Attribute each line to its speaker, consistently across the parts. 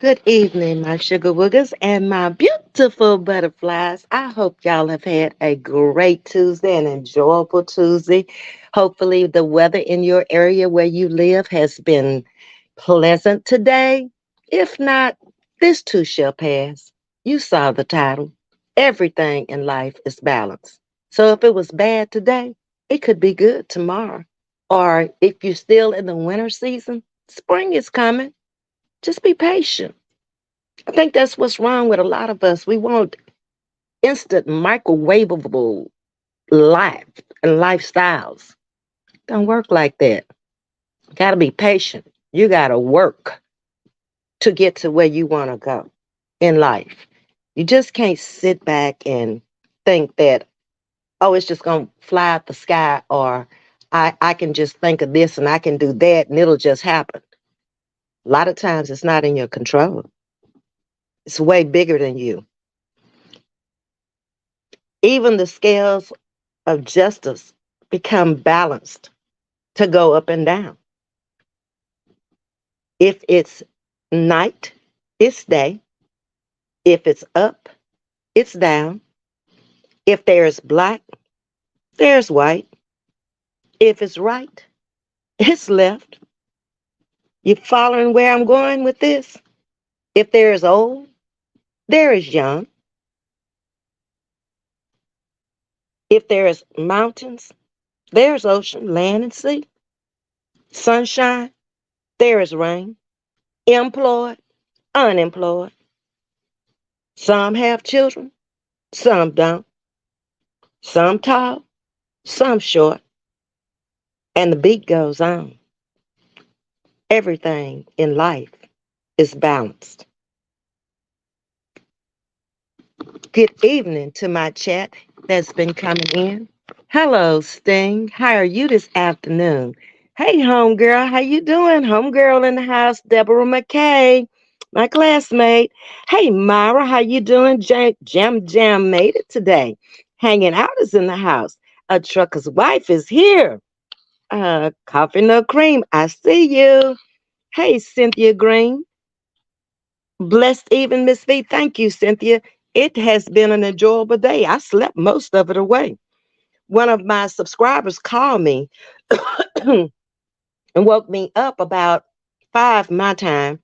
Speaker 1: Good evening, my sugar woogers and my beautiful butterflies. I hope y'all have had a great Tuesday, an enjoyable Tuesday. Hopefully, the weather in your area where you live has been pleasant today. If not, this too shall pass. You saw the title. Everything in life is balanced. So if it was bad today, it could be good tomorrow. Or if you're still in the winter season, spring is coming. Just be patient. I think that's what's wrong with a lot of us. We want instant microwavable life and lifestyles. Don't work like that. Gotta be patient. You gotta work to get to where you wanna go in life. You just can't sit back and think that, oh, it's just gonna fly out the sky or I can just think of this and I can do that and it'll just happen. A lot of times it's not in your control. It's way bigger than you. Even the scales of justice become balanced to go up and down. If it's night, it's day. If it's up, it's down. If there's black, there's white. If it's right, it's left. You following where I'm going with this? If there is old, there is young. If there is mountains, there's ocean, land, and sea. Sunshine, there is rain. Employed, unemployed. Some have children, some don't. Some tall, some short. And the beat goes on. Everything in life is balanced. Good evening to my chat that's been coming in. Hello, Sting. How are you this afternoon? Hey, homegirl. How you doing? Homegirl in the house, Deborah McKay, my classmate. Hey, Myra. How you doing? Jam made it today. Hanging out is in the house. A trucker's wife is here. Coffee no cream. I see you. Hey, Cynthia Green. Blessed even, Ms.V. Thank you, Cynthia. It has been an enjoyable day. I slept most of it away. One of my subscribers called me and woke me up about 5 my time.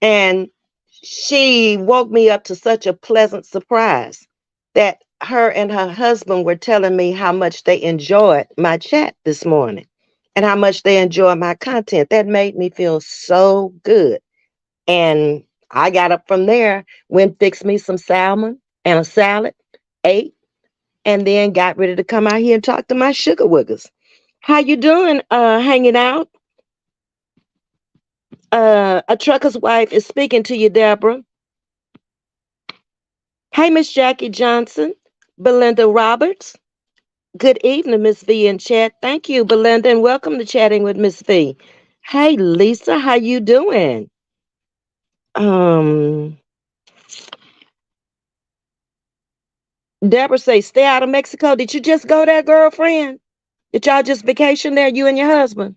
Speaker 1: And she woke me up to such a pleasant surprise that her and her husband were telling me how much they enjoyed my chat this morning and how much they enjoy my content. That made me feel so good. And I got up from there, went fixed me some salmon and a salad, ate, and then got ready to come out here and talk to my sugar woogers. How you doing? Hanging out? A trucker's wife is speaking to you, Deborah. Hey, Miss Jackie Johnson, Belinda Roberts. Good evening, Miss V in chat. Thank you, Belinda, and welcome to chatting with Miss V. Hey, Lisa, how you doing? Um, Deborah say, stay out of Mexico. Did you just go there, girlfriend? Did y'all just vacation there, you and your husband?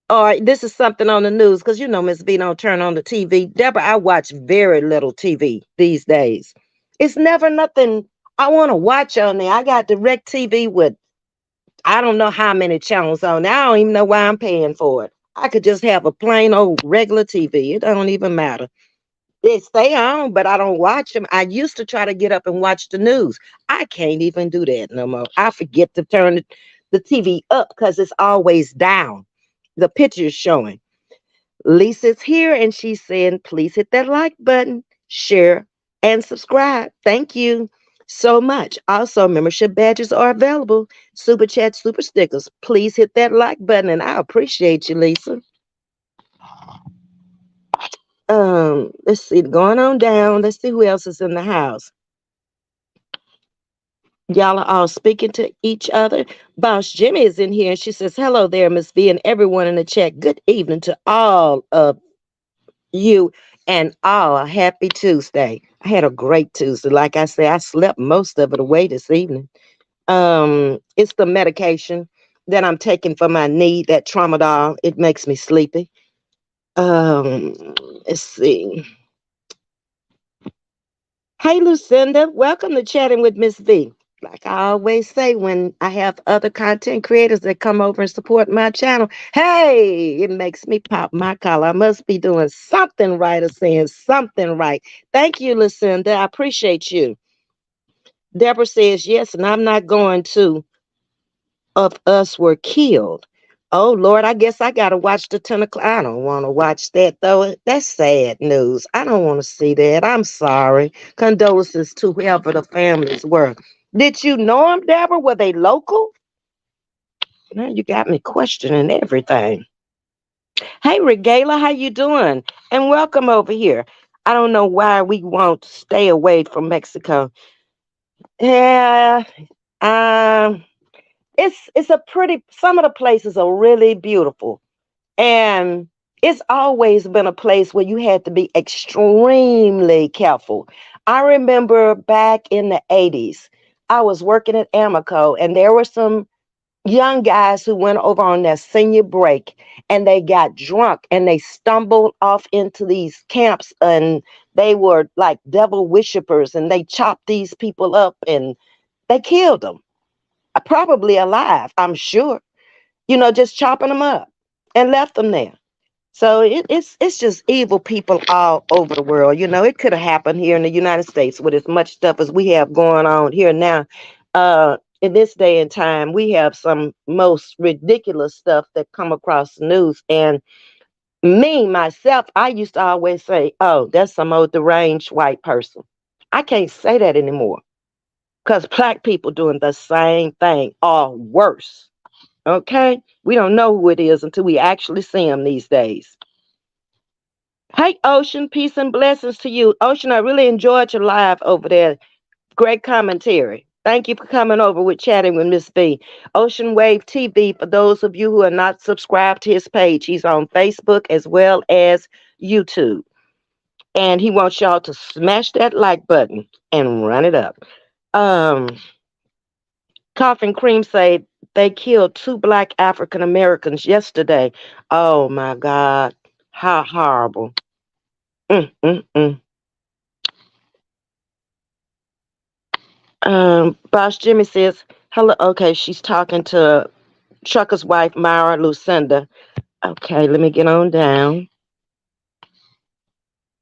Speaker 1: Or this is something on the news, because you know Miss V don't turn on the TV. Deborah, I watch very little TV these days. It's never nothing I want to watch on there. I got direct TV with I don't know how many channels on there. I don't even know why I'm paying for it. I could just have a plain old regular TV. It don't even matter. They stay on, but I don't watch them. I used to try to get up and watch the news. I can't even do that no more. I forget to turn the TV up because it's always down. The picture's showing. Lisa's here and she's saying, please hit that like button, share, and subscribe. Thank you so much. Also, membership badges are available. Super chat, super stickers. Please hit that like button and I appreciate you, Lisa. Let's see, going on down. Let's see who else is in the house. Y'all are all speaking to each other. Boss Jimmy is in here and she says, hello there, Miss V, and everyone in the chat. Good evening to all of you and all. A happy Tuesday. I had a great Tuesday. Like I said, I slept most of it away this evening. It's the medication that I'm taking for my knee, that tramadol. It makes me sleepy. Um, Let's see. Hey, Lucinda, welcome to Chatting with Miss V. Like I always say, when I have other content creators that come over and support my channel, hey, it makes me pop my collar. I must be doing something right or saying something right. Thank you, Lucinda. I appreciate you. Deborah says yes, and I'm not going to. Of us were killed. Oh Lord, I guess I gotta watch the 10 o'clock. I don't want to watch that though. That's sad news. I don't want to see that. I'm sorry. Condolences to whoever the families were. Did you know them, Deborah? Were they local? Now you got me questioning everything. Hey, Regala, how you doing? And welcome over here. I don't know why we won't stay away from Mexico. Yeah, um, it's a pretty. Some of the places are really beautiful. And it's always been a place where you had to be extremely careful. I remember back in the 80s, I was working at Amoco, and there were some young guys who went over on their senior break and they got drunk and they stumbled off into these camps and they were like devil worshippers and they chopped these people up and they killed them, probably alive, I'm sure, just chopping them up and left them there. So it's just evil people all over the world. It could have happened here in the United States with as much stuff as we have going on here now. In this day and time, we have some most ridiculous stuff that come across the news. And me, myself, I used to always say, oh, that's some old deranged white person. I can't say that anymore because black people doing the same thing or worse. Okay? We don't know who it is until we actually see them these days. Hey, Ocean, peace and blessings to you. Ocean, I really enjoyed your live over there. Great commentary. Thank you for coming over with Chatting with Miss V. Ocean Wave TV, for those of you who are not subscribed to his page, he's on Facebook as well as YouTube. And he wants y'all to smash that like button and run it up. Um, Coffin Cream say they killed 2 Black African Americans yesterday. Oh my God. How horrible. Mm, mm, mm. Boss Jimmy says, hello. Okay, she's talking to Trucker's wife, Myra Lucinda. Okay, let me get on down.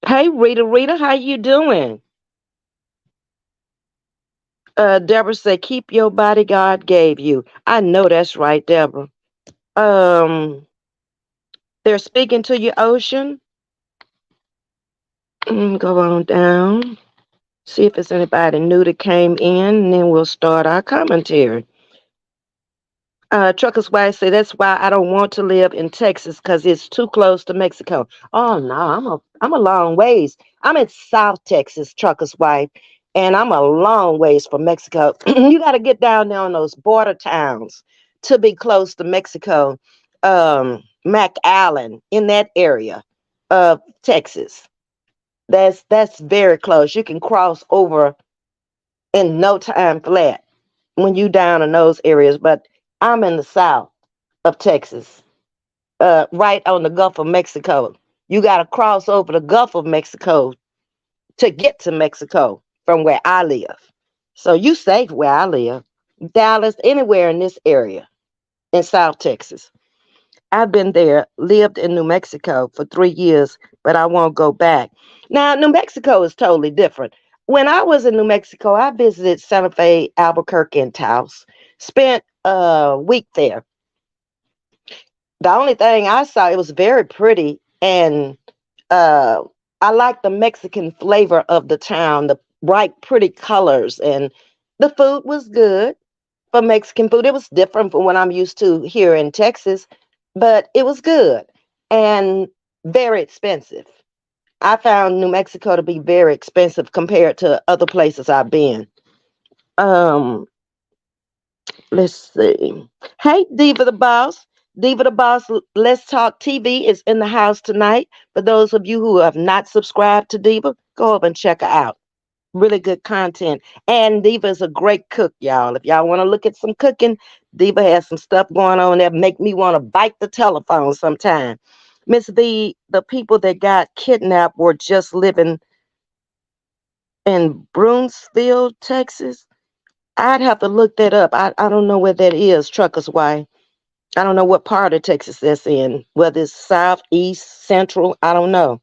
Speaker 1: Hey, Rita, how you doing? Deborah said, keep your body God gave you. I know that's right, Deborah. Um, they're speaking to you, Ocean. Go on down. See if there's anybody new that came in, and then we'll start our commentary. Trucker's wife said that's why I don't want to live in Texas because it's too close to Mexico. Oh no, I'm a long ways. I'm in South Texas, Trucker's wife, and I'm a long ways from Mexico. You got to get down there on those border towns to be close to Mexico. McAllen in that area of Texas. That's very close. You can cross over in no time flat when you down in those areas. But I'm in the South of Texas, right on the Gulf of Mexico. You got to cross over the Gulf of Mexico to get to Mexico from where I live. So you safe where I live. Dallas, anywhere in this area in South Texas. I've been there, lived in New Mexico for 3 years, but I won't go back. Now, New Mexico is totally different. When I was in New Mexico, I visited Santa Fe, Albuquerque, and Taos. Spent a week there. The only thing I saw, it was very pretty, and uh, I like the Mexican flavor of the town, the bright, pretty colors, and the food was good for Mexican food. It was different from what I'm used to here in Texas, but it was good and very expensive. I found New Mexico to be very expensive compared to other places I've been. Um, let's see. Hey, Diva the Boss. Diva the Boss, Let's Talk TV is in the house tonight. For those of you who have not subscribed to Diva, go over and check her out. Really good content. And Diva is a great cook, y'all. If y'all want to look at some cooking, Diva has some stuff going on that make me want to bite the telephone sometime. Ms.V, the people that got kidnapped were just living in Brunsville, Texas. I'd have to look that up. I don't know where that is, Trucker's Way. I don't know what part of Texas that's in, whether it's south, east, central, I don't know.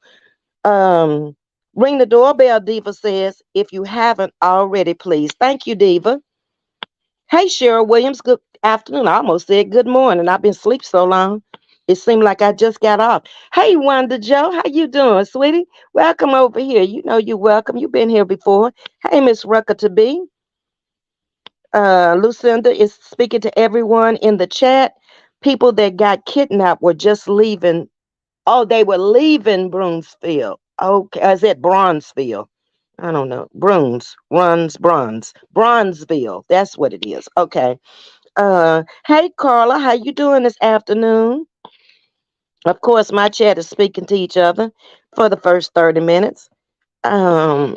Speaker 1: Um, Ring the doorbell, Diva says, if you haven't already, please. Thank you, Diva. Hey, Cheryl Williams, good afternoon. I almost said good morning. I've been asleep so long. It seemed like I just got off. Hey, Wanda Joe, how you doing, sweetie? Welcome over here. You know you're welcome. You've been here before. Hey, Miss Rucker to be. Lucinda is speaking to everyone in the chat. People that got kidnapped were just leaving. Oh, they were leaving Brunsville. Okay, is it Bronzeville? I don't know. Bronzeville. That's what it is. Okay. Hey Carla, how you doing this afternoon? Of course, my chat is speaking to each other for the first 30 minutes. Um,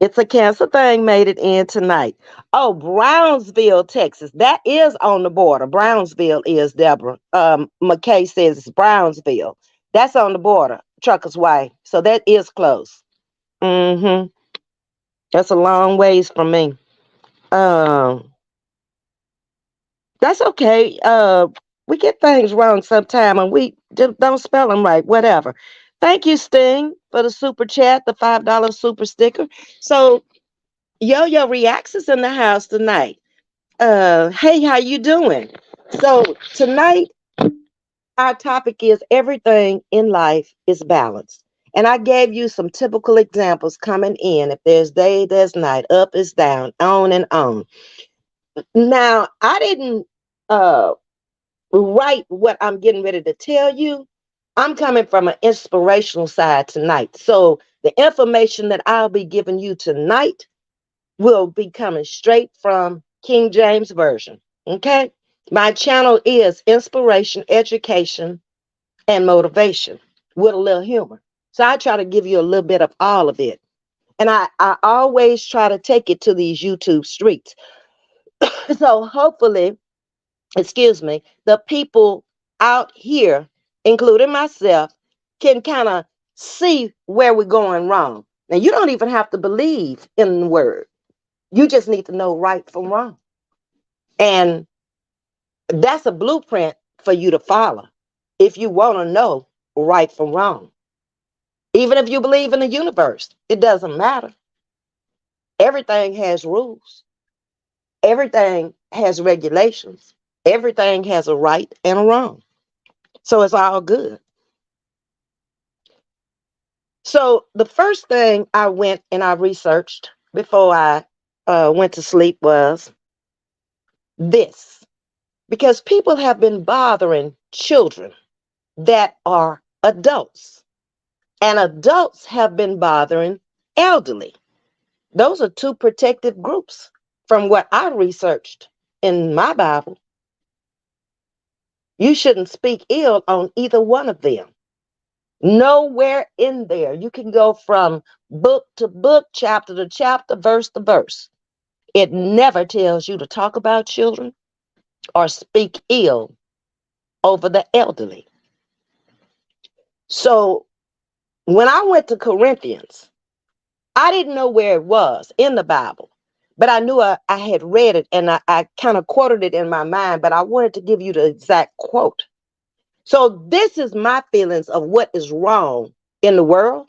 Speaker 1: it's a cancer thing made it in tonight. Oh, Brownsville, Texas. That is on the border. Brownsville is, Deborah. McKay says it's Brownsville. That's on the border, Trucker's Way. So that is close. Mm-hmm. That's a long ways from me. Um, that's okay. We get things wrong sometime and we just don't spell them right, whatever. Thank you, Sting, for the super chat, the $5 super sticker. So Yo-Yo Reacts is in the house tonight. Hey, how you doing? So tonight our topic is everything in life is balance. And I gave you some typical examples coming in. If there's day, there's night, up is down, on and on. Now, I didn't uh write what I'm getting ready to tell you. I'm coming from an inspirational side tonight. So the information that I'll be giving you tonight will be coming straight from King James Version. Okay? My channel is inspiration, education, and motivation with a little humor. So I try to give you a little bit of all of it. And I always try to take it to these YouTube streets. So hopefully, excuse me, the people out here, including myself, can kind of see where we're going wrong. Now, you don't even have to believe in the word. You just need to know right from wrong. And that's a blueprint for you to follow if you want to know right from wrong. Even if you believe in the universe, it doesn't matter. Everything has rules, everything has regulations, everything has a right and a wrong. So it's all good. So the first thing I went and I researched before I went to sleep was this, because people have been bothering children that are adults, and adults have been bothering elderly. Those are two protective groups from what I researched in my Bible. You shouldn't speak ill on either one of them. Nowhere in there. You can go from book to book, chapter to chapter, verse to verse. It never tells you to talk about children or speak ill over the elderly. So when I went to Corinthians, I didn't know where it was in the Bible, but I knew I had read it and I kind of quoted it in my mind, but I wanted to give you the exact quote. So this is my feelings of what is wrong in the world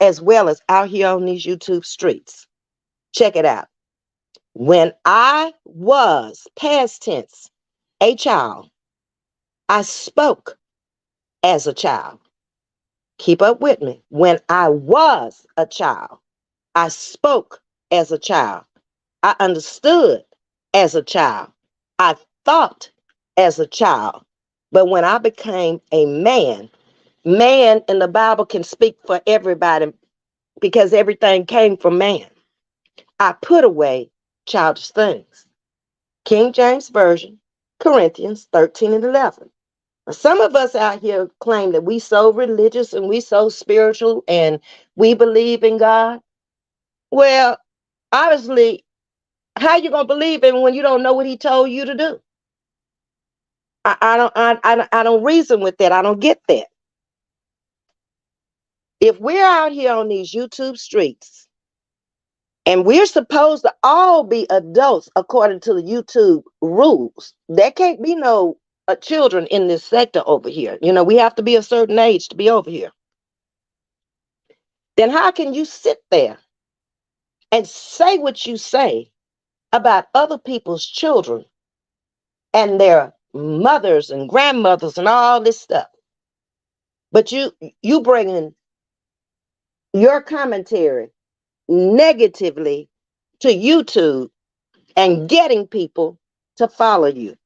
Speaker 1: as well as out here on these YouTube streets. Check it out. When I was, past tense, a child, I spoke as a child. Keep up with me. When I was a child, I spoke as a child. I understood as a child. I thought as a child. But when I became a man, man in the Bible can speak for everybody because everything came from man. I put away childish things. King James Version, Corinthians 13 and 11. Now, some of us out here claim that we so religious and we so spiritual and we believe in God. Well, obviously, how you gonna believe him when you don't know what he told you to do? I don't reason with that. I don't get that. If we're out here on these YouTube streets and we're supposed to all be adults according to the YouTube rules, there can't be no children in this sector over here. We have to be a certain age to be over here. Then how can you sit there and say what you say about other people's children and their mothers and grandmothers and all this stuff? But you bringing your commentary negatively to YouTube and getting people to follow you.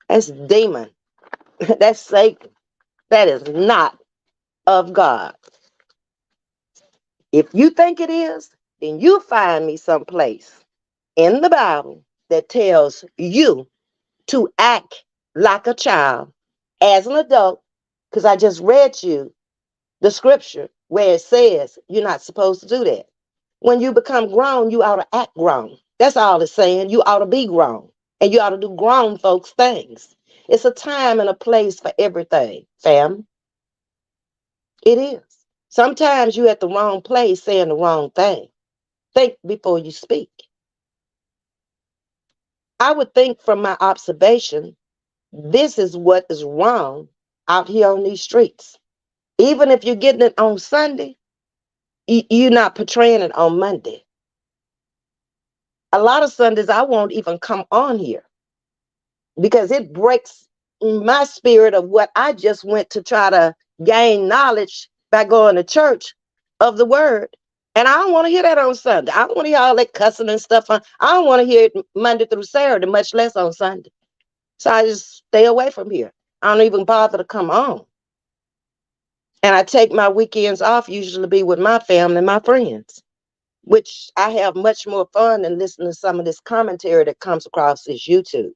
Speaker 1: That's demon. That's Satan. That is not of God. If you think it is, then you find me someplace in the Bible that tells you to act like a child as an adult, because I just read you the scripture where it says you're not supposed to do that. When you become grown, you ought to act grown. That's all it's saying. You ought to be grown. And you ought to do grown folks things. It's a time and a place for everything, fam. It is. Sometimes you at the wrong place saying the wrong thing. Think before you speak. I would think from my observation, this is what is wrong out here on these streets. Even if you're getting it on Sunday, you're not portraying it on Monday. A lot of Sundays I won't even come on here because it breaks my spirit of what I just went to try to gain knowledge by going to church of the word. And I don't want to hear that on Sunday. I don't want to hear all that cussing and stuff. I don't want to hear it Monday through Saturday, much less on Sunday. So I just stay away from here. I don't even bother to come on. And I take my weekends off usually to be with my family and my friends, which I have much more fun than listening to some of this commentary that comes across this YouTube.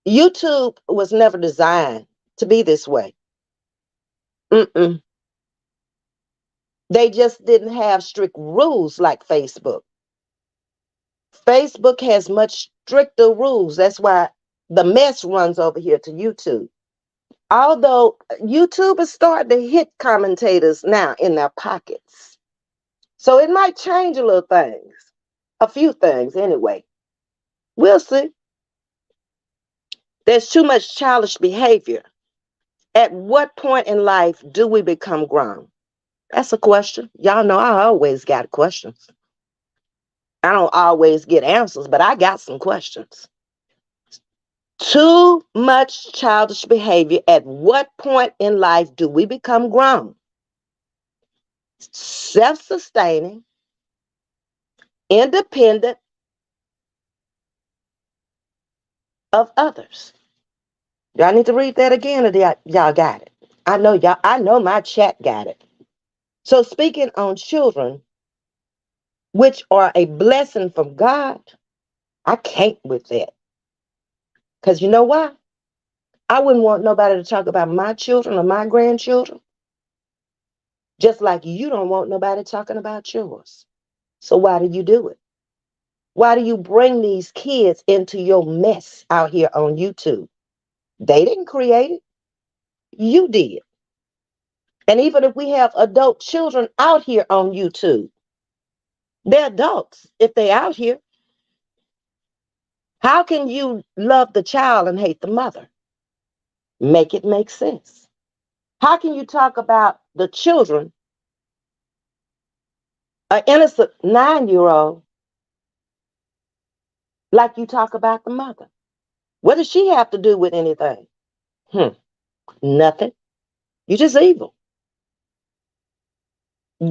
Speaker 1: YouTube was never designed to be this way. Mm-mm. They just didn't have strict rules like Facebook. Facebook has much stricter rules. That's why the mess runs over here to YouTube. Although YouTube is starting to hit commentators now in their pockets. So it might change a little things. A few things anyway. We'll see. There's too much childish behavior. At what point in life do we become grown? That's a question. Y'all know I always got questions. I don't always get answers, but I got some questions. Too much childish behavior. At what point in life do we become grown? Self-sustaining, independent of others. Y'all need to read that again, or y'all got it? I know my chat got it. So speaking on children, which are a blessing from God, I can't with that. Because you know why? I wouldn't want nobody to talk about my children or my grandchildren, just like you don't want nobody talking about yours. So why do you do it? Why do you bring these kids into your mess out here on YouTube? They didn't create it. You did. And even if we have adult children out here on YouTube, they're adults if they're out here. How can you love the child and hate the mother? Make it make sense. How can you talk about the children, an innocent 9-year-old, like you talk about the mother? What does she have to do with anything? Nothing. You're just evil.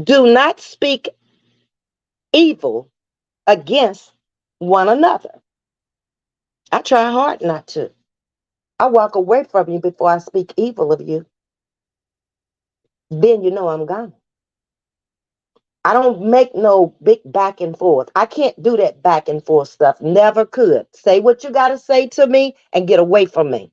Speaker 1: Do not speak evil against one another. I try hard not to. I walk away from you before I speak evil of you. Then you know I'm gone. I don't make no big back and forth. I can't do that back and forth stuff. Never could. Say what you got to say to me and get away from me.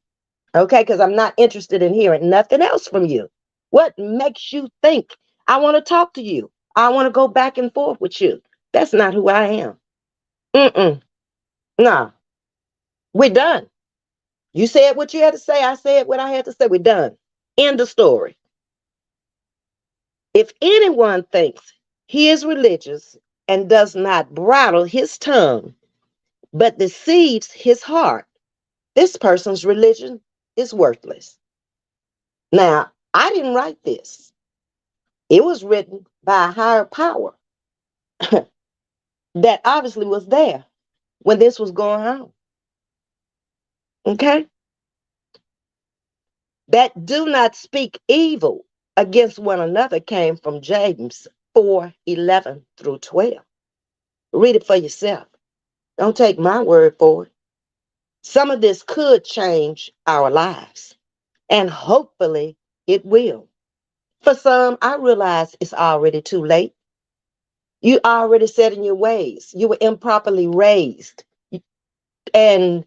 Speaker 1: Okay? Because I'm not interested in hearing nothing else from you. What makes you think I want to talk to you? I want to go back and forth with you. That's not who I am. Mm-mm. Nah. We're done. You said what you had to say. I said what I had to say. We're done. End the story. If anyone thinks he is religious and does not bridle his tongue, but deceives his heart, this person's religion is worthless. Now, I didn't write this. It was written by a higher power that obviously was there when this was going on. Okay? That do not speak evil against one another came from James 4:11 through 12. Read it for yourself. Don't take my word for it. Some of this could change our lives, and hopefully it will. For some, I realize it's already too late. You already set in your ways. You were improperly raised, and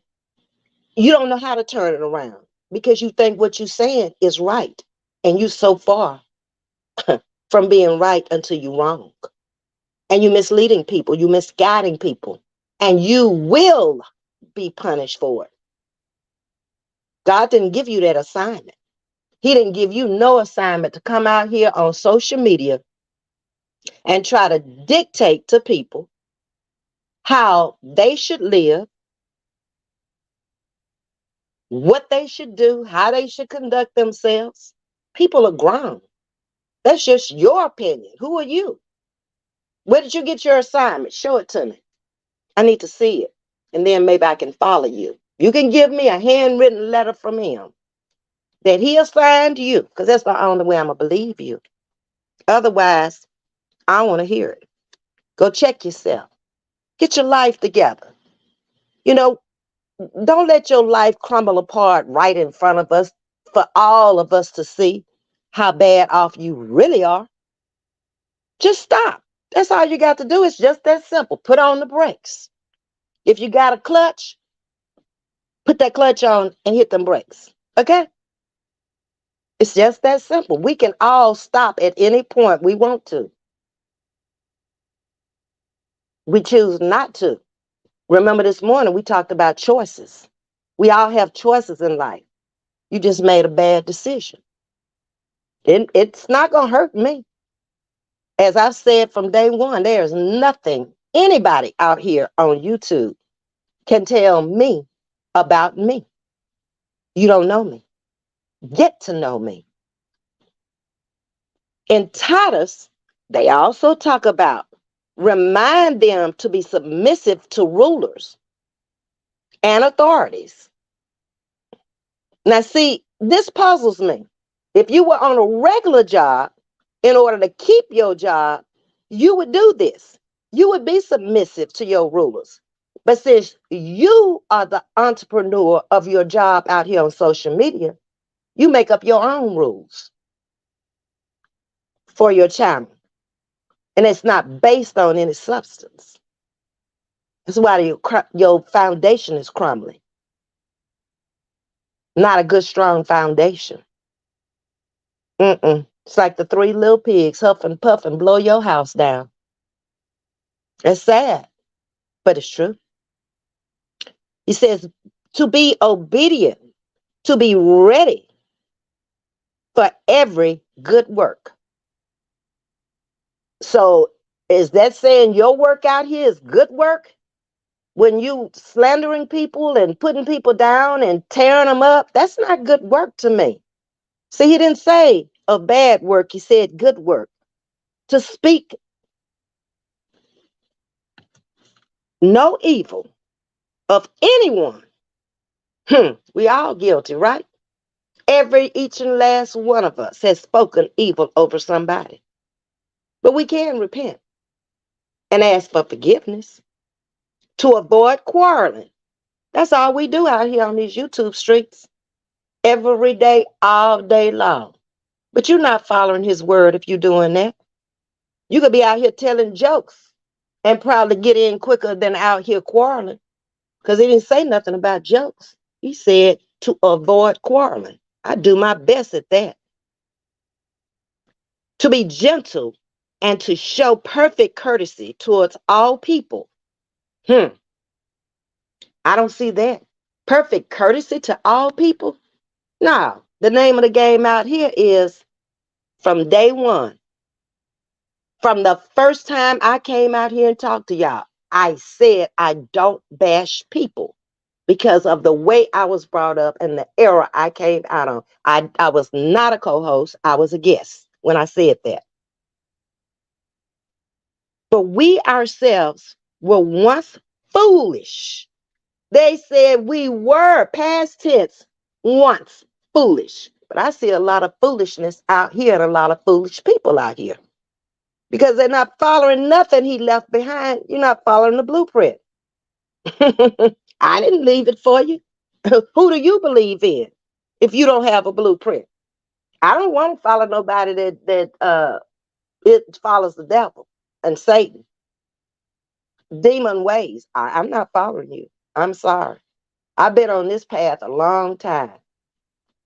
Speaker 1: you don't know how to turn it around because you think what you're saying is right, and you so far from being right until you're wrong. And you're misleading people, you're misguiding people, and you will be punished for it. God didn't give you that assignment. He didn't give you no assignment to come out here on social media and try to dictate to people how they should live, what they should do, how they should conduct themselves. People are grown. That's just your opinion. Who are you? Where did you get your assignment? Show it to me. I need to see it. And then maybe I can follow you. You can give me a handwritten letter from him that he assigned you, because that's the only way I'm going to believe you. Otherwise, I don't want to hear it. Go check yourself. Get your life together. You know, don't let your life crumble apart right in front of us for all of us to see how bad off you really are. Just stop. That's all you got to do. It's just that simple. Put on the brakes. If you got a clutch, put that clutch on and hit them brakes. Okay? It's just that simple. We can all stop at any point we want to. We choose not to. Remember this morning we talked about choices. We all have choices in life. You just made a bad decision. It's not going to hurt me. As I've said from day one, there's nothing anybody out here on YouTube can tell me about me. You don't know me. Get to know me. In Titus, they also talk about remind them to be submissive to rulers and authorities. Now, see, this puzzles me. If you were on a regular job, in order to keep your job, you would do this. You would be submissive to your rulers. But since you are the entrepreneur of your job out here on social media, you make up your own rules for your channel. And it's not based on any substance. That's why your foundation is crumbling. Not a good, strong foundation. It's like the three little pigs huff and puff and blow your house down. It's sad, but it's true. He says to be obedient, to be ready for every good work. So is that saying your work out here is good work? When you slandering people and putting people down and tearing them up, that's not good work to me. See, he didn't say a bad work, he said good work. To speak no evil of anyone. We all guilty, right? Each and last one of us has spoken evil over somebody. But we can repent and ask for forgiveness to avoid quarreling. That's all we do out here on these YouTube streets. Every day, all day long. But you're not following his word if you're doing that. You could be out here telling jokes and probably get in quicker than out here quarreling. Because he didn't say nothing about jokes. He said to avoid quarreling. I do my best at that. To be gentle and to show perfect courtesy towards all people. I don't see that. perfect courtesy to all people. No, the name of the game out here is from day one, from the first time I came out here and talked to y'all, I said I don't bash people because of the way I was brought up and the era I came out on. I was not a co-host, I was a guest when I said that. But we ourselves were once foolish. They said we were, past tense, once foolish. But I see a lot of foolishness out here and a lot of foolish people out here because they're not following nothing he left behind. You're not following the blueprint. I didn't leave it for you. Who do you believe in if you don't have a blueprint? I don't want to follow nobody that it follows the devil and Satan, demon ways. I'm not following you. I'm sorry. I've been on this path a long time,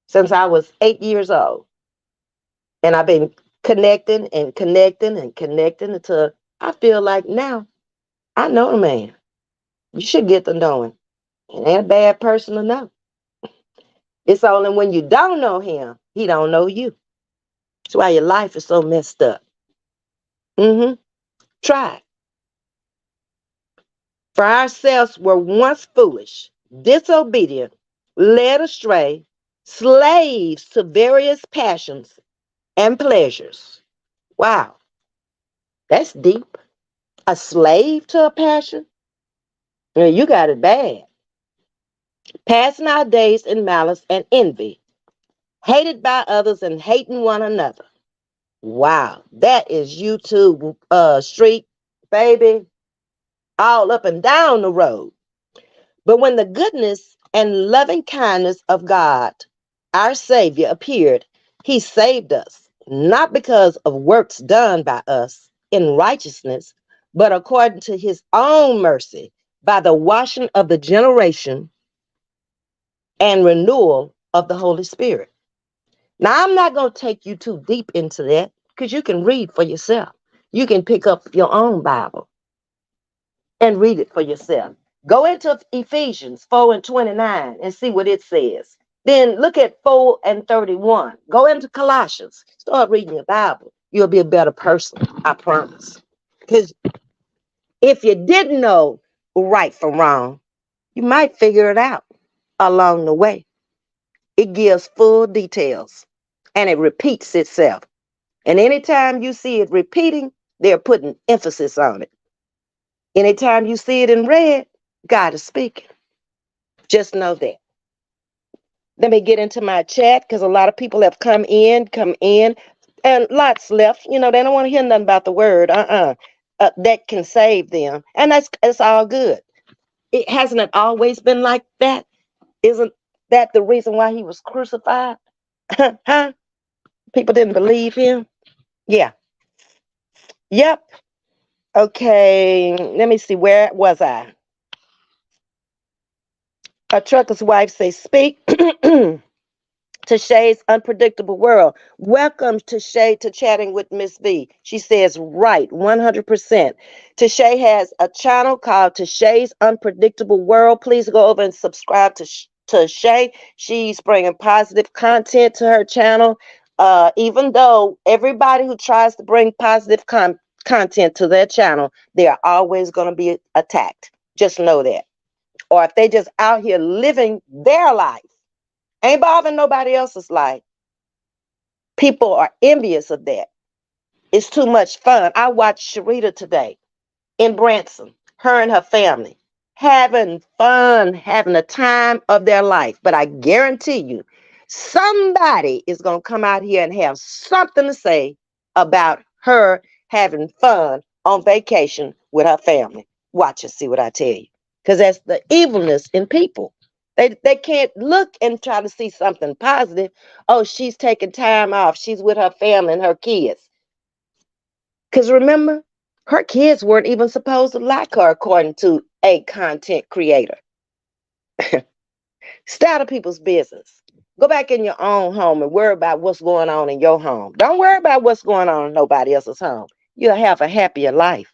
Speaker 1: since I was 8 years old. And I've been connecting and connecting and connecting until I feel like now I know the man. You should get to know him. He ain't a bad person to know. It's only when you don't know him, he don't know you. That's why your life is so messed up. Mm-hmm. Try it. For ourselves were once foolish, disobedient, led astray, slaves to various passions and pleasures. Wow, that's deep. A slave to a passion? Yeah, you got it bad. Passing our days in malice and envy, hated by others and hating one another. Wow, that is YouTube street, baby, all up and down the road. But when the goodness and loving kindness of God, our Savior, appeared, he saved us, not because of works done by us in righteousness, but according to his own mercy, by the washing of the generation and renewal of the Holy Spirit. Now, I'm not going to take you too deep into that because you can read for yourself. You can pick up your own Bible and read it for yourself. Go into Ephesians 4 and 29 and see what it says. Then look at 4 and 31. Go into Colossians. Start reading your Bible. You'll be a better person, I promise. Because if you didn't know right from wrong, you might figure it out along the way. It gives full details and it repeats itself. And anytime you see it repeating, they're putting emphasis on it. Anytime you see it in red, God is speaking. Just know that. Let me get into my chat because a lot of people have come in, and lots left. You know, they don't want to hear nothing about the word. That can save them. And that's all good. It hasn't it always been like that? Isn't that the reason why he was crucified? Huh? People didn't believe him? Yeah. Yep. Okay. Let me see. Where was I? A trucker's wife says, speak. To Shay's unpredictable world. Welcome to Shay to chatting with Ms.V. She says, right, 100%. Tashay has a channel called Shay's Unpredictable World. Please go over and subscribe to Shay. She's bringing positive content to her channel. Even though everybody who tries to bring positive content to their channel, they are always going to be attacked. Just know that. Or if they just out here living their life, ain't bothering nobody else's life. People are envious of that. It's too much fun. I watched Sharita today in Branson, her and her family, having fun, having the time of their life. But I guarantee you, somebody is going to come out here and have something to say about her having fun on vacation with her family. Watch and see what I tell you. Because that's the evilness in people. They can't look and try to see something positive. Oh, she's taking time off. She's with her family and her kids. Because remember, her kids weren't even supposed to like her, according to a content creator. Stay out of people's business. Go back in your own home and worry about what's going on in your home. Don't worry about what's going on in nobody else's home. You'll have a happier life.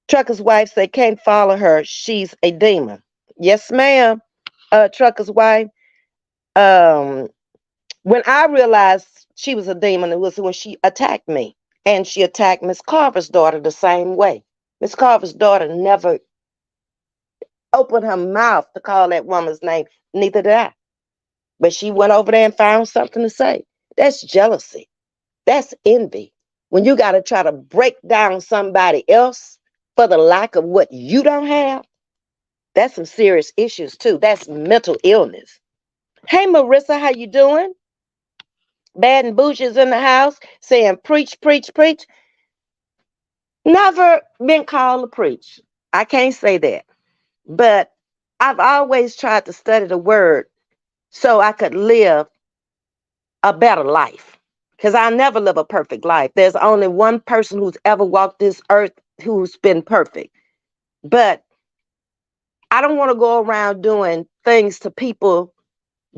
Speaker 1: Trucker's wife said, can't follow her. She's a demon. Yes, ma'am. trucker's wife. Um, when I realized she was a demon, it was when she attacked me. And she attacked Miss Carver's daughter the same way. Miss Carver's daughter never opened her mouth to call that woman's name. Neither did I. But she went over there and found something to say. That's jealousy. That's envy. When you got to try to break down somebody else for the lack of what you don't have, that's some serious issues too. That's mental illness. Hey, Marissa, how you doing? Bad and Bougie's in the house saying preach, preach, preach. Never been called to preach. I can't say that. But I've always tried to study the word so I could live a better life. Because I never live a perfect life. There's only one person who's ever walked this earth who's been perfect. But I don't want to go around doing things to people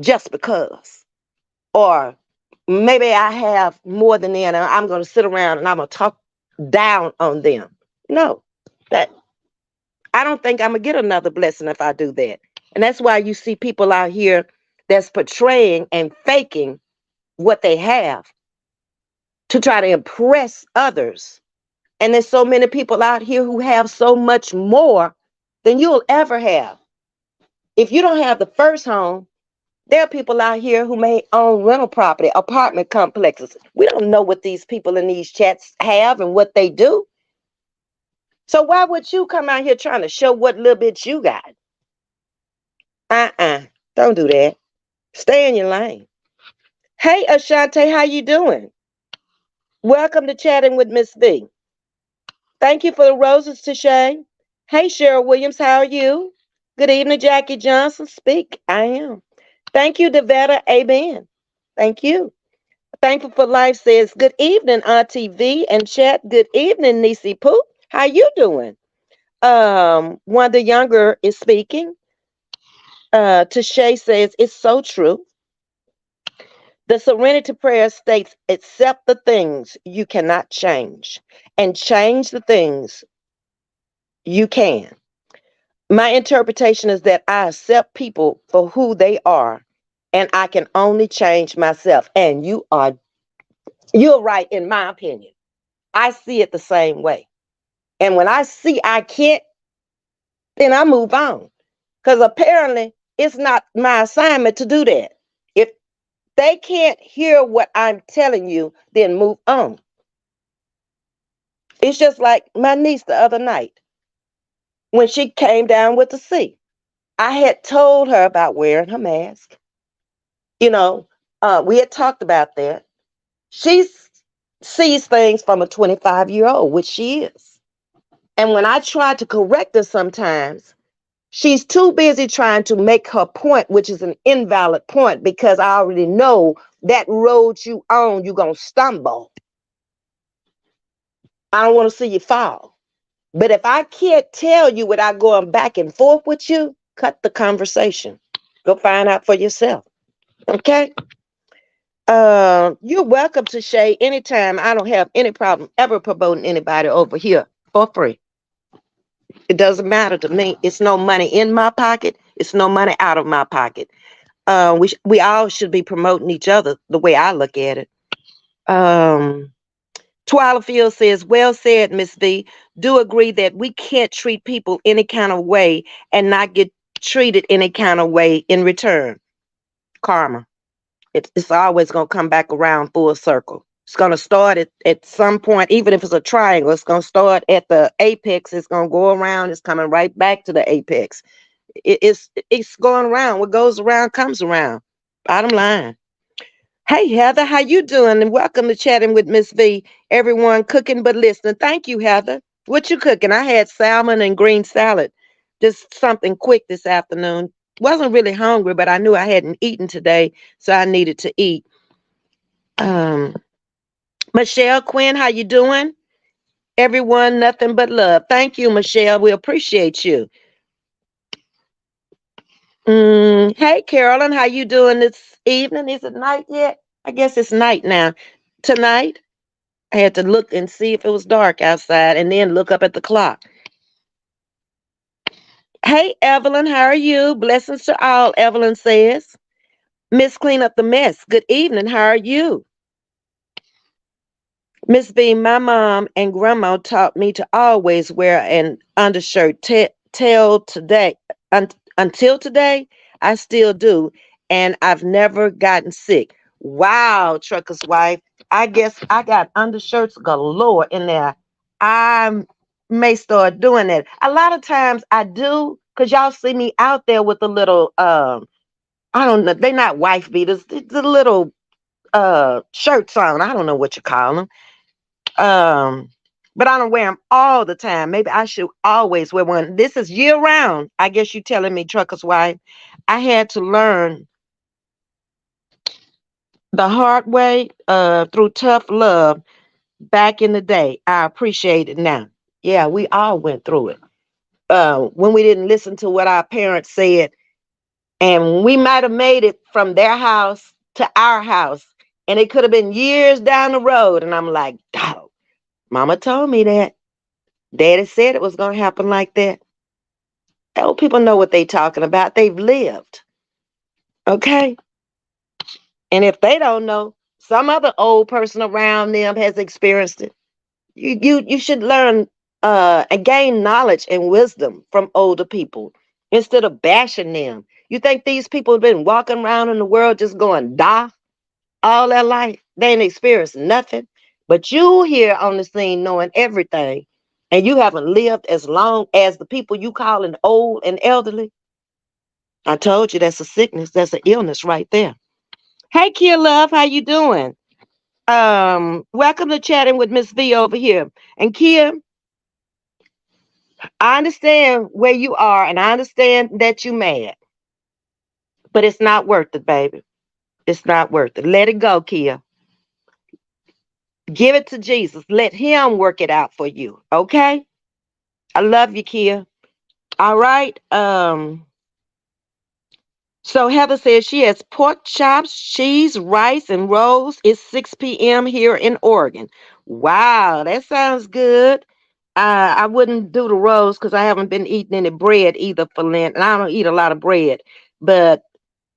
Speaker 1: just because. Or maybe I have more than them and I'm going to sit around and I'm going to talk down on them. No, that I don't think I'm going to get another blessing if I do that. And that's why you see people out here that's portraying and faking what they have to try to impress others. And there's so many people out here who have so much more than you'll ever have. If you don't have the first home, there are people out here who may own rental property, apartment complexes. We don't know what these people in these chats have and what they do. So why would you come out here trying to show what little bit you got? Don't do that. Stay in your lane. Hey, Ashante, how you doing? Welcome to Chatting with Ms.V. Thank you for the roses, Tashay. Hey, Cheryl Williams, how are you? Good evening, Jackie Johnson. Speak. I am. Thank you, Devetta. Amen. Thank you. Thankful for Life says, good evening, Auntie V and chat. Good evening, Nisi Pooh. How you doing? Wanda Younger is speaking. Tashay says, it's so true. The Serenity Prayer states, accept the things you cannot change and change the things you can. My interpretation is that I accept people for who they are and I can only change myself. And you're right in my opinion. I see it the same way. And when I see I can't, then I move on. Because apparently it's not my assignment to do that. If they can't hear what I'm telling you, then move on. It's just like my niece the other night when she came down with the C. I had told her about wearing her mask. You know, we had talked about that. She sees things from a 25-year-old, which she is. And when I try to correct her sometimes, she's too busy trying to make her point, which is an invalid point, because I already know that road you on, you're going to stumble. I don't want to see you fall. But if I can't tell you without going back and forth with you, cut the conversation. Go find out for yourself. Okay? You're welcome to Shay anytime. I don't have any problem ever promoting anybody over here for free. It doesn't matter to me. It's no money in my pocket. It's no money out of my pocket. We all should be promoting each other the way I look at it. Twyla Field says, well said, Miss V. Do agree that we can't treat people any kind of way and not get treated any kind of way in return. Karma. It's always going to come back around full circle. It's going to start at some point, even if it's a triangle, it's going to start at the apex. It's going to go around. It's coming right back to the apex. It's going around. What goes around comes around. Bottom line. Hey, Heather, how you doing? And welcome to Chatting with Miss V. Everyone cooking but listening. Thank you, Heather. What you cooking? I had salmon and green salad. Just something quick this afternoon. Wasn't really hungry, but I knew I hadn't eaten today, so I needed to eat. Michelle Quinn, how you doing? Everyone, nothing but love. Thank you, Michelle. We appreciate you. Hey, Carolyn, how you doing this evening? Is it night yet? I guess it's night now. Tonight, I had to look and see if it was dark outside and then look up at the clock. Hey, Evelyn, how are you? Blessings to all, Evelyn says. Miss Clean Up the Mess, good evening. How are you? Ms.V, my mom and grandma taught me to always wear an undershirt. Till today, until today, I still do, and I've never gotten sick. Wow, trucker's wife. I guess I got undershirts galore in there. I may start doing that. A lot of times I do, cause y'all see me out there with the little I don't know, they're not wife beaters, the little shirts on. I don't know what you call them. Um, but I don't wear them all the time. Maybe I should always wear one. This is year round. I guess you telling me, trucker's wife. I had to learn the hard way through tough love back in the day. I appreciate it now. Yeah, we all went through it. When we didn't listen to what our parents said, and we might have made it from their house to our house, and it could have been years down the road. And I'm like, dog, mama told me that. Daddy said it was going to happen like that. Old people know what they talking about. They've lived. Okay? And if they don't know, some other old person around them has experienced it. You should learn and gain knowledge and wisdom from older people instead of bashing them. You think these people have been walking around in the world just going da all their life? They ain't experienced nothing. But you here on the scene knowing everything, and you haven't lived as long as the people you calling old and elderly. I told you that's a sickness. That's an illness right there. Hey, Kia Love, how you doing? Welcome to chatting with Miss V over here. And Kia, I understand where you are, and I understand that you mad, but it's not worth it, baby. It's not worth it. Let it go, Kia. Give it to Jesus. Let Him work it out for you. Okay? I love you, Kia. All right. So Heather says she has pork chops, cheese, rice, and rolls. It's 6 p.m. here in Oregon. Wow, that sounds good. I wouldn't do the rolls because I haven't been eating any bread either for Lent, and I don't eat a lot of bread. But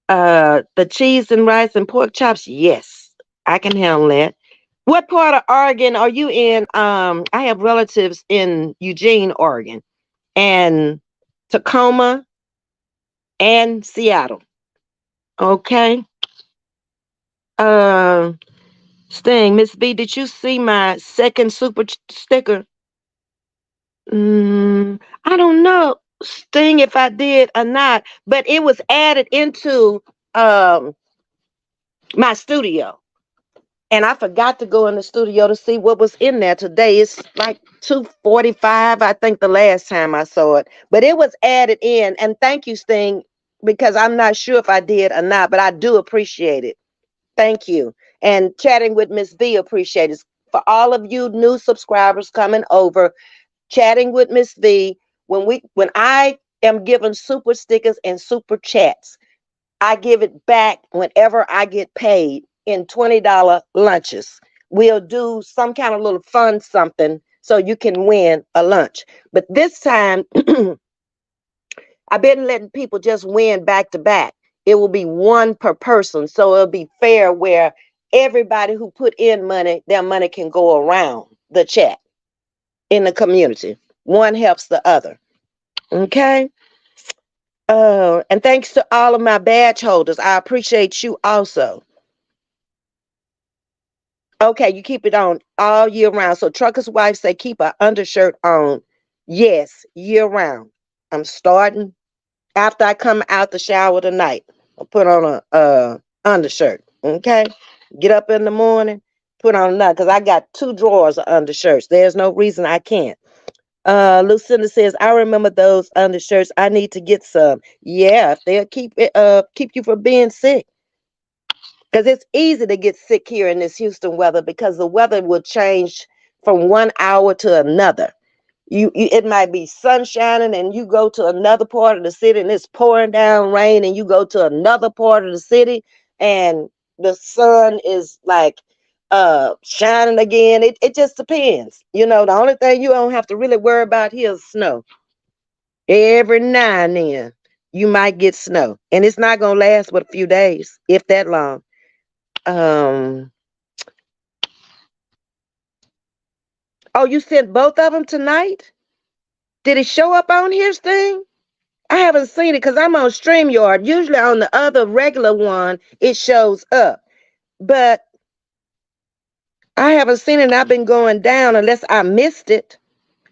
Speaker 1: the cheese and rice and pork chops, yes, I can handle that. What part of Oregon are you in? I have relatives in Eugene, Oregon, and Tacoma and Seattle. Okay. Uh, Sting, Miss V, did you see my second sticker? I don't know, Sting, if I did or not, but it was added into um my studio. And I forgot to go in the studio to see what was in there today. It's like 2:45, I think, the last time I saw it. But it was added in. And thank you, Sting, because I'm not sure if I did or not, but I do appreciate it. Thank you. And chatting with Ms. V appreciates. For all of you new subscribers coming over, chatting with Ms. V, when I am given super stickers and super chats, I give it back whenever I get paid in $20 lunches. We'll do some kind of little fun something so you can win a lunch. But this time I've been letting people just win back to back. It will be one per person. So it'll be fair where everybody who put in money, their money can go around the chat in the community. One helps the other. Okay. And thanks to all of my badge holders. I appreciate you also. Okay, you keep it on all year round. So trucker's wife say keep an undershirt on. Yes, year round. I'm starting after I come out the shower tonight. I'll put on a undershirt. Okay, get up in the morning, put on another because I got two drawers of undershirts. There's no reason I can't. Lucinda says I remember those undershirts. I need to get some. Yeah, if they'll keep you from being sick. Because it's easy to get sick here in this Houston weather because the weather will change from 1 hour to another. It might be sun shining and you go to another part of the city and it's pouring down rain, and you go to another part of the city and the sun is like shining again. It just depends. The only thing you don't have to really worry about here is snow. Every now and then, you might get snow, and it's not gonna last but a few days, if that long. Um. Oh, you sent both of them tonight? Did it show up on his thing? I haven't seen it because I'm on StreamYard. Usually on the other regular one, it shows up. But I haven't seen it and I've been going down unless I missed it.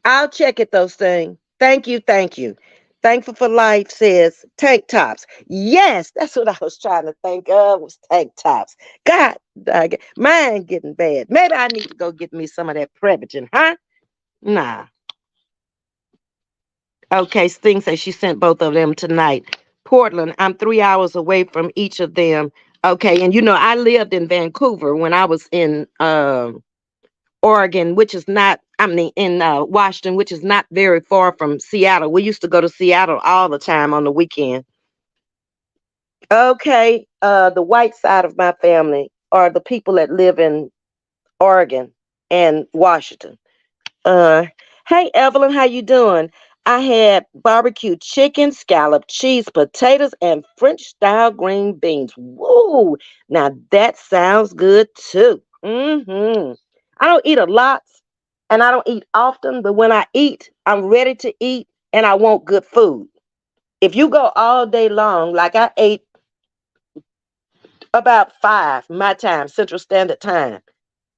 Speaker 1: I'll check it, those things. Thank you, thank you. Thankful for Life says tank tops. Yes, that's what I was trying to think of was tank tops. God dang it. Mine getting bad. Maybe I need to go get me some of that Prevagen, huh? Nah. Okay, Sting says she sent both of them tonight. Portland, I'm 3 hours away from each of them. Okay, and you know, I lived in Vancouver when I was in Oregon, which is not, I mean, in Washington, which is not very far from Seattle. We used to go to Seattle all the time on the weekend. Okay, the white side of my family are the people that live in Oregon and Washington. Uh, hey Evelyn, how you doing? I had barbecue chicken, scalloped cheese, potatoes, and French style green beans. Woo! Now that sounds good too. I don't eat a lot, and I don't eat often, but when I eat, I'm ready to eat, and I want good food. If you go all day long, like I ate about 5 my time, Central Standard Time,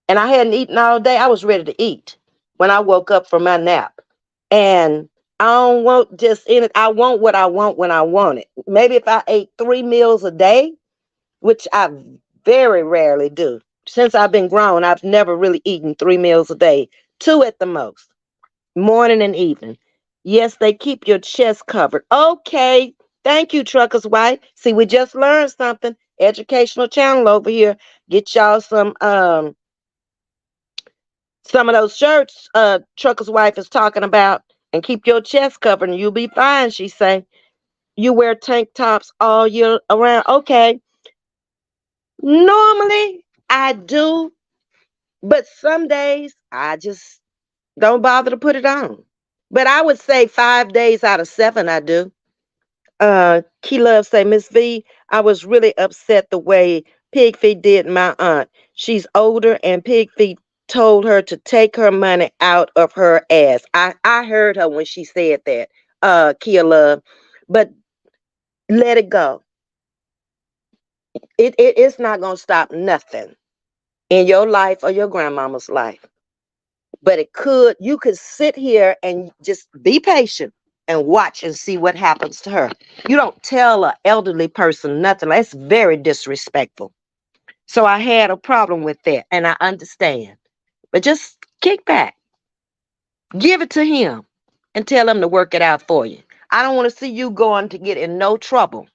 Speaker 1: and I hadn't eaten all day, I was ready to eat when I woke up from my nap. And I don't want just in it. I want what I want when I want it. Maybe if I ate 3 meals a day, which I very rarely do. Since I've been grown, I've never really eaten 3 meals a day, two at the most, morning and evening. Yes, they keep your chest covered. Okay. Thank you, Trucker's Wife. See, we just learned something. Educational channel over here. Get y'all some of those shirts Trucker's Wife is talking about, and keep your chest covered and you'll be fine, she say. You wear tank tops all year around. Okay. Normally I do, but some days I just don't bother to put it on. But I would say 5 days out of 7 I do. Key Love say, Miss V, I was really upset the way Pig Feet did my aunt. She's older and Pig Feet told her to take her money out of her ass. I heard her when she said that, Kia Love. But let it go. It's not gonna stop nothing in your life or your grandmama's life. But it could, you could sit here and just be patient and watch and see what happens to her. You don't tell an elderly person nothing. That's very disrespectful. So I had a problem with that, and I understand. But just kick back, give it to him, and tell him to work it out for you. I don't want to see you going to get in no trouble.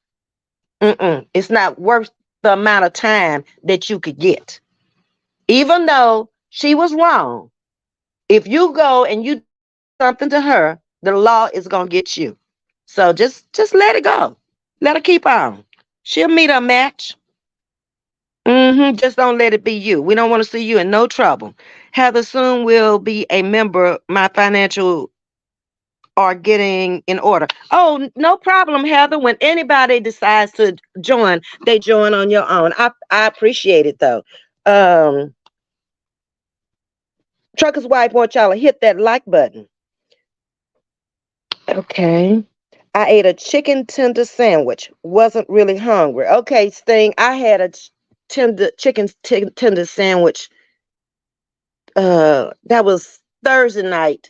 Speaker 1: It's not worth the amount of time that you could get. Even though she was wrong, if you go and you something to her, the law is gonna get you. So just let it go. Let her keep on. She'll meet her match. Just don't let it be you. We don't want to see you in no trouble. Heather soon will be a member. My financial are getting in order. Oh, no problem, Heather. When anybody decides to join, they join on your own. I appreciate it though. Um, Trucker's Wife wants y'all to hit that like button. Okay. I ate a chicken tender sandwich. Wasn't really hungry. Okay, Sting. I had a tender sandwich. That was Thursday night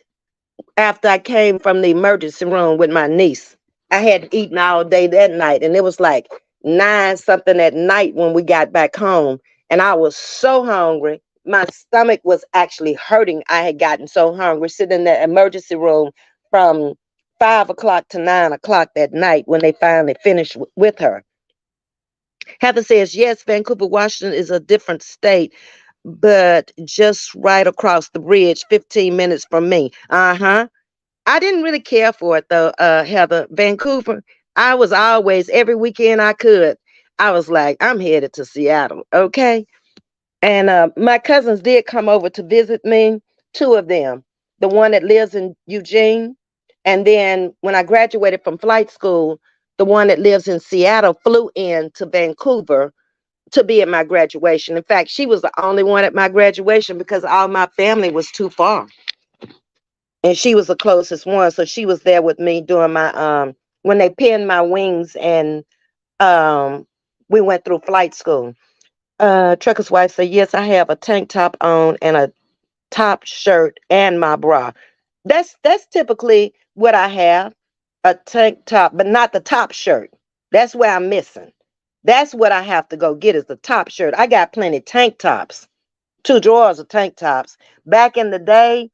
Speaker 1: after I came from the emergency room with my niece. I hadn't eaten all day that night, and it was like 9 something at night when we got back home, and I was so hungry. My stomach was actually hurting. I had gotten so hungry sitting in the emergency room from 5 o'clock to 9 o'clock that night when they finally finished with her. Heather says, yes, Vancouver, Washington is a different state, but just right across the bridge, 15 minutes from me. Uh-huh. I didn't really care for it though, Heather. Vancouver, I was always, every weekend I could, I was like, I'm headed to Seattle, okay? And my cousins did come over to visit me, 2 of them. The one that lives in Eugene, And then when I graduated from flight school, the one that lives in Seattle flew in to Vancouver to be at my graduation. In fact, she was the only one at my graduation because all my family was too far. And she was the closest one. So she was there with me during my when they pinned my wings, and we went through flight school. Trucker's wife said, yes, I have a tank top on and a top shirt and my bra. That's typically what I have, a tank top, but not the top shirt. That's where I'm missing. That's what I have to go get is the top shirt. I got plenty tank tops, two drawers of tank tops. Back in the day,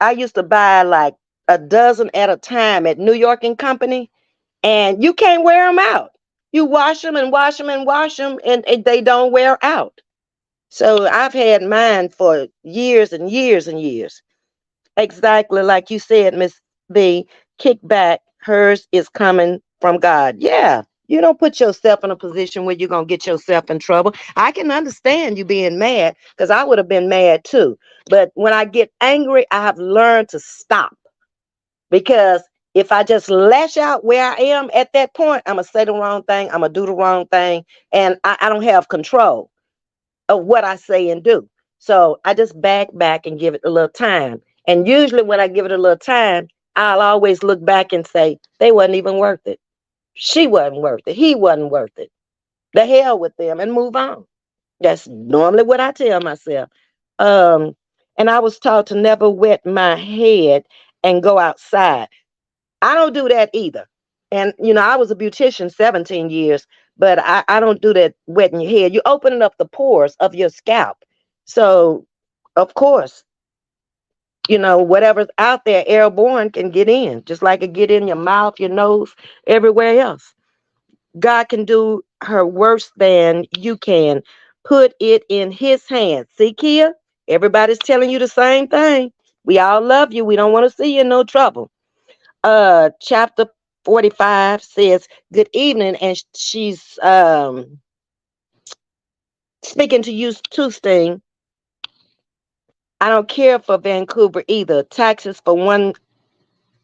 Speaker 1: I used to buy like a dozen at a time at New York and Company, and you can't wear them out. You wash them and wash them and wash them, and they don't wear out. So I've had mine for years and years and years. Exactly like you said, Miss V, kick back. Hers is coming from God. Yeah. You don't put yourself in a position where you're going to get yourself in trouble. I can understand you being mad because I would have been mad too. But when I get angry, I have learned to stop because if I just lash out where I am at that point, I'm going to say the wrong thing. I'm going to do the wrong thing. And I don't have control of what I say and do. So I just back and give it a little time. And usually when I give it a little time, I'll always look back and say, they wasn't even worth it. She wasn't worth it. He wasn't worth it. The hell with them and move on. That's normally what I tell myself. Um, and I was taught to never wet my head and go outside. I don't do that either. And, I was a beautician 17 years, but I don't do that wetting your head. You're opening up the pores of your scalp. So, of course, whatever's out there airborne can get in, just like it get in your mouth, your nose, everywhere else. God can do her worse than you can. Put it in his hands. See, Kia, everybody's telling you the same thing. We all love you. We don't want to see you in no trouble. Chapter 45 says, good evening, and she's speaking to you too, Sting. I don't care for Vancouver either. Taxes for one,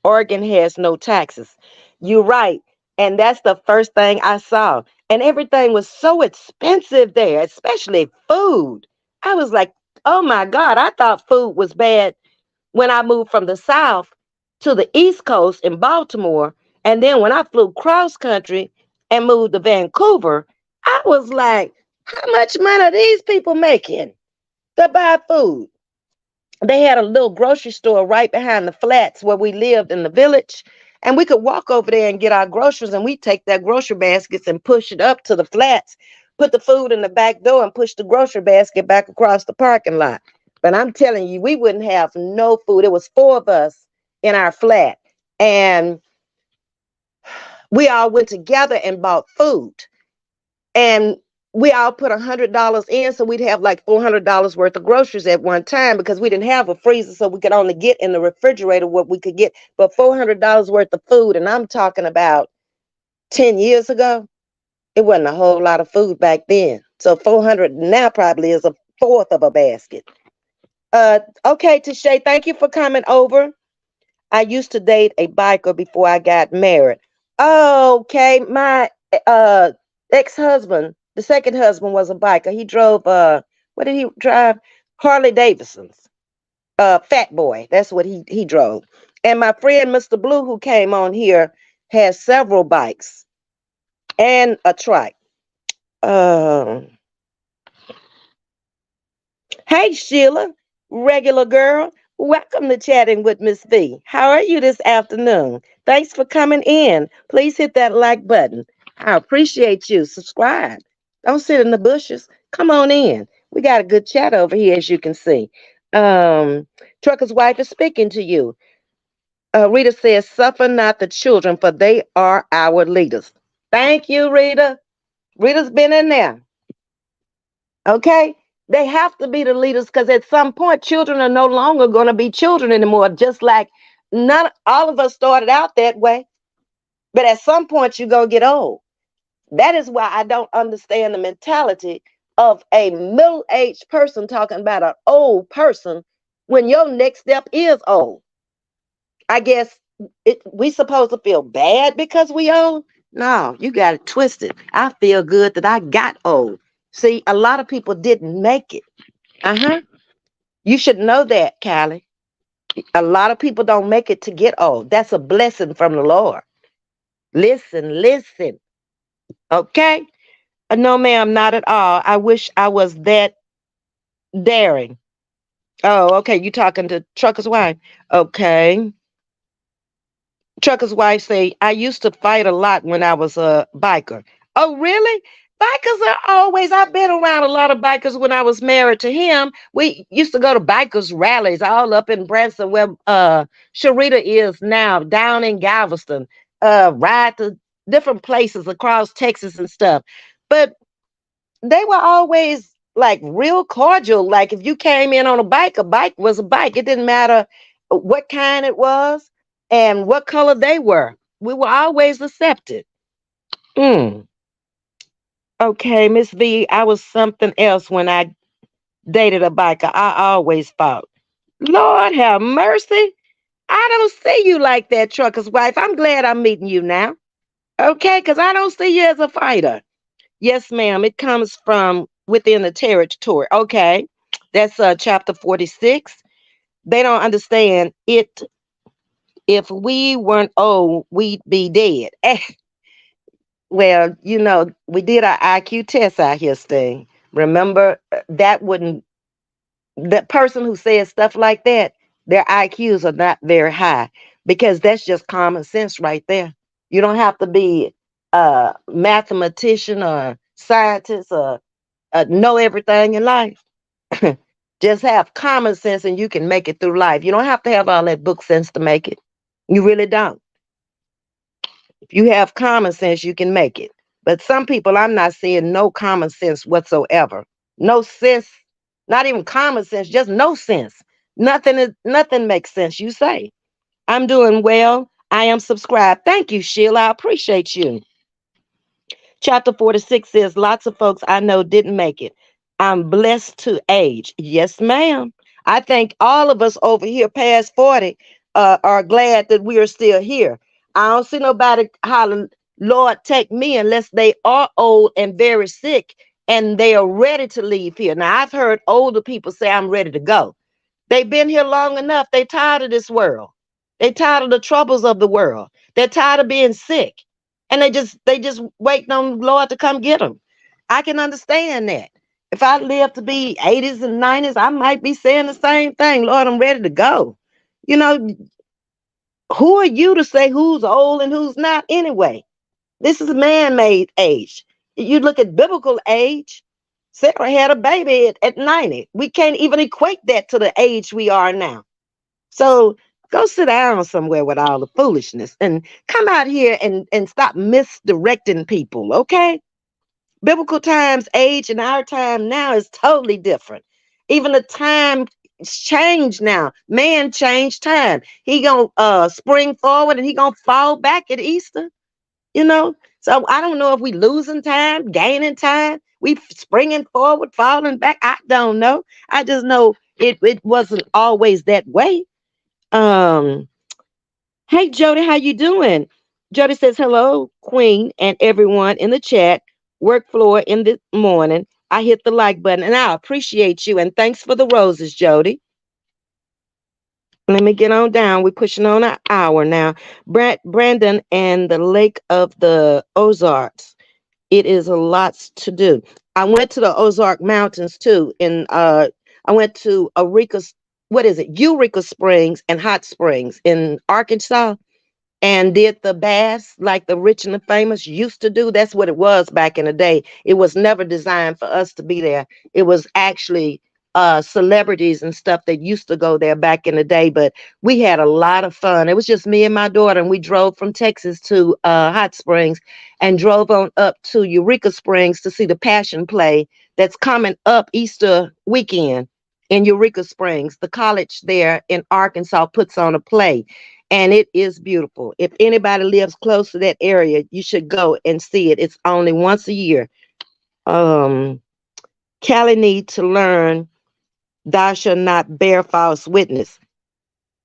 Speaker 1: Oregon has no taxes. You're right. And that's the first thing I saw. And everything was so expensive there, especially food. I was like, oh my God, I thought food was bad when I moved from the South to the East Coast in Baltimore. And then when I flew cross country and moved to Vancouver, I was like, how much money are these people making to buy food? They had a little grocery store right behind the flats where we lived in the village. And we could walk over there and get our groceries, and we take that grocery baskets and push it up to the flats, put the food in the back door, and push the grocery basket back across the parking lot. But I'm telling you, we wouldn't have no food. It was four of us in our flat, and we all went together and bought food. And we all put $100 in, so we'd have like $400 worth of groceries at one time because we didn't have a freezer, so we could only get in the refrigerator what we could get. But $400 worth of food, and I'm talking about 10 years ago, it wasn't a whole lot of food back then. So 400 now probably is a fourth of a basket. Okay, Tashay, thank you for coming over. I used to date a biker before I got married. Okay, my uh ex-husband, the second husband, was a biker. He drove what did he drive? Harley Davidsons. Fat Boy. That's what he drove. And my friend Mr. Blue, who came on here, has several bikes and a trike. Um Hey, Sheila, regular girl. Welcome to Chatting with Miss V. How are you this afternoon? Thanks for coming in. Please hit that like button. I appreciate you. Subscribe. Don't sit in the bushes. Come on in. We got a good chat over here, as you can see. Um, Trucker's wife is speaking to you. Rita says, suffer not the children, for they are our leaders. Thank you, Rita. Rita's been in there. Okay? They have to be the leaders because at some point, children are no longer going to be children anymore. Just like none, all of us started out that way, but at some point, you're going to get old. That is why I don't understand the mentality of a middle-aged person talking about an old person when your next step is old. I guess We supposed to feel bad because we old? No, you got it twisted. I feel good that I got old. See, a lot of people didn't make it. Uh-huh. You should know that, Callie. A lot of people don't make it to get old. That's a blessing from the Lord. Listen, listen. Okay? No, ma'am, not at all. I wish I was that daring. Oh, okay. You talking to Trucker's wife? Okay. Trucker's wife say, I used to fight a lot when I was a biker. Oh, really? Bikers are always, I've been around a lot of bikers when I was married to him. We used to go to bikers rallies all up in Branson where Sharita is now, down in Galveston, ride to different places across Texas and stuff. But they were always like real cordial. Like if you came in on a bike was a bike. It didn't matter what kind it was and what color they were. We were always accepted. Mm. Okay, Miss V, I was something else when I dated a biker. I always fought. Lord have mercy. I don't see you like that, trucker's wife. I'm glad I'm meeting you now. Okay, because I don't see you as a fighter. Yes, ma'am. It comes from within the territory. Okay. That's chapter 46. They don't understand it. If we weren't old, we'd be dead. Well, we did our IQ test out here, Sting. Remember, that person who says stuff like that, their IQs are not very high because that's just common sense right there. You don't have to be a mathematician or scientist or know everything in life. Just have common sense and you can make it through life. You don't have to have all that book sense to make it. You really don't. If you have common sense, you can make it. But some people, I'm not seeing no common sense whatsoever. No sense, not even common sense, just no sense. Nothing makes sense. You say, I'm doing well. I am subscribed. Thank you, Sheila. I appreciate you. Chapter 46 says, lots of folks I know didn't make it. I'm blessed to age. Yes, ma'am. I think all of us over here past 40 are glad that we are still here. I don't see nobody hollering, Lord, take me unless they are old and very sick and they are ready to leave here. Now, I've heard older people say, I'm ready to go. They've been here long enough. They tired of this world. They tired of the troubles of the world. They're tired of being sick. And they just waiting on the Lord to come get them. I can understand that. If I live to be 80s and 90s, I might be saying the same thing. Lord, I'm ready to go. You know, who are you to say who's old and who's not anyway? This is man-made age. You look at biblical age. Sarah had a baby at 90. We can't even equate that to the age we are now. So go sit down somewhere with all the foolishness and come out here and stop misdirecting people, okay? Biblical times, age, and our time now is totally different. Even the time changed now. Man changed time. He gonna spring forward and he gonna fall back at Easter, you know? So I don't know if we losing time, gaining time, we springing forward, falling back. I don't know. I just know it wasn't always that way. um, hey Jody, how you doing? Jody says hello, Queen, and everyone in the chat. Work floor in the morning. I hit the like button, and I appreciate you. And thanks for the roses, Jody. Let me get on down. We're pushing on an hour now. Brandon and the Lake of the Ozarks. It is a lot to do. I went to the Ozark Mountains too, and I went to what is it? Eureka Springs and Hot Springs in Arkansas and did the baths like the rich and the famous used to do. That's what it was back in the day. It was never designed for us to be there. It was actually celebrities and stuff that used to go there back in the day. But we had a lot of fun. It was just me and my daughter, and we drove from Texas to Hot Springs and drove on up to Eureka Springs to see the Passion Play that's coming up Easter weekend in Eureka Springs. The college there in Arkansas puts on a play and it is beautiful. If anybody lives close to that area, you should go and see it. It's only once a year. Um, Callie need to learn thou shalt not bear false witness,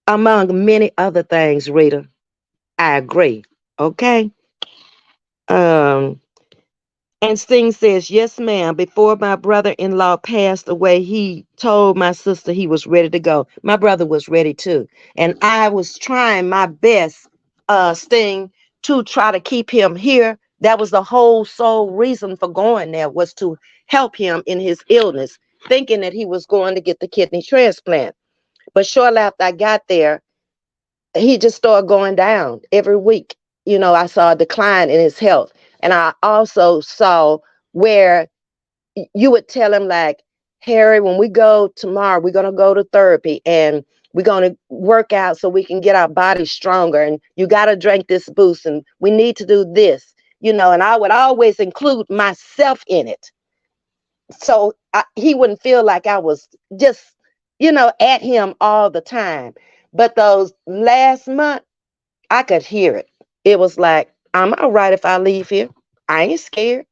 Speaker 1: among many other things, Rita. I agree. Okay. Um, and Sting says, yes, ma'am. Before my brother in law passed away, he told my sister he was ready to go. My brother was ready too. And I was trying my best, Sting, to try to keep him here. That was the whole sole reason for going there, was to help him in his illness, thinking that he was going to get the kidney transplant. But shortly after I got there, he just started going down every week. You know, I saw a decline in his health. And I also saw where you would tell him, like, Harry, when we go tomorrow, we're going to go to therapy and we're going to work out so we can get our body stronger. And you got to drink this boost and we need to do this, you know, and I would always include myself in it. So he wouldn't feel like I was just, you know, at him all the time. But those last month, I could hear it. It was like, I'm all right if I leave here. I ain't scared.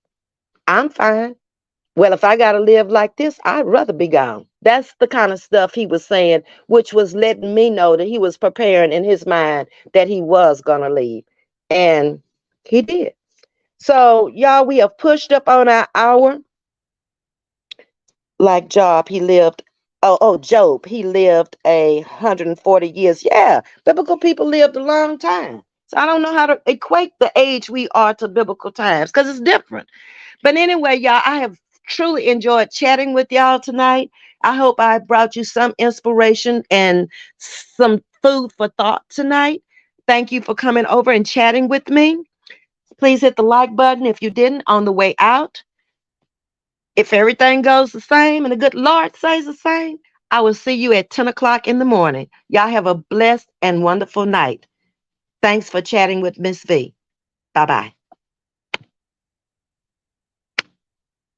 Speaker 1: I'm fine. Well, if I got to live like this, I'd rather be gone. That's the kind of stuff he was saying, which was letting me know that he was preparing in his mind that he was going to leave. And he did. So, y'all, we have pushed up on our hour. Like Job, he lived, Job, he lived 140 years. Yeah, biblical people lived a long time. So I don't know how to equate the age we are to biblical times because it's different. But anyway, y'all, I have truly enjoyed chatting with y'all tonight. I hope I brought you some inspiration and some food for thought tonight. Thank you for coming over and chatting with me. Please hit the like button if you didn't on the way out. If everything goes the same and the good Lord says the same, I will see you at 10 o'clock in the morning. Y'all have a blessed and wonderful night. Thanks for chatting with Ms.V. Bye bye.